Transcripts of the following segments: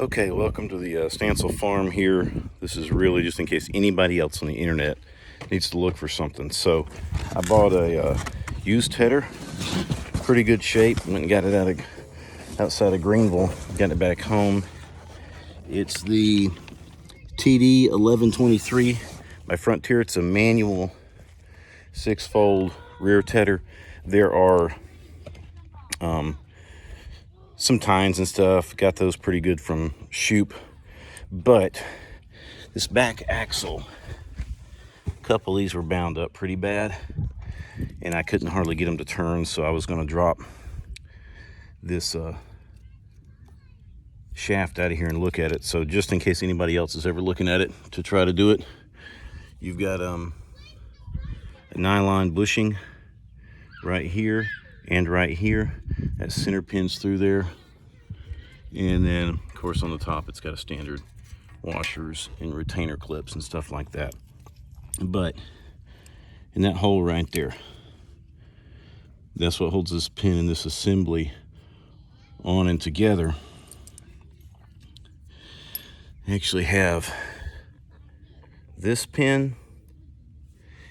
Okay, welcome to the Stancil farm here. This is really just in case anybody else on the internet needs to look for something. So I bought a used header, pretty good shape. Went and got it outside of Greenville, got it back home. It's the TD 1123 by Frontier. It's a manual 6-fold rear tedder. There are some tines and stuff, got those pretty good from Shoop, but this back axle, a couple of these were bound up pretty bad and I couldn't hardly get them to turn, so I was going to drop this shaft out of here and look at it. So just in case anybody else is ever looking at it to try to do it, you've got a nylon bushing right here and right here. That center pins through there, and then of course on the top it's got a standard washers and retainer clips and stuff like that. But in that hole right there, that's what holds this pin and this assembly on and together. I actually have this pin,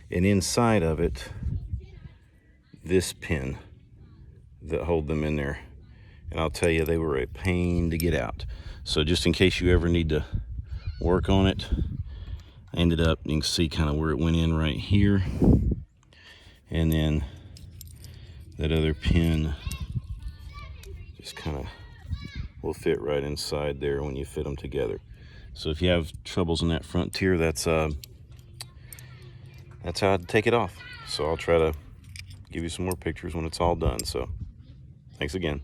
and inside of it this pin that hold them in there, and I'll tell you, they were a pain to get out. So just in case you ever need to work on it, I ended up, you can see kind of where it went in right here, and then that other pin just kind of will fit right inside there when you fit them together. So if you have troubles in that Frontier, that's how I'd take it off. So I'll try to give you some more pictures when it's all done. So thanks again.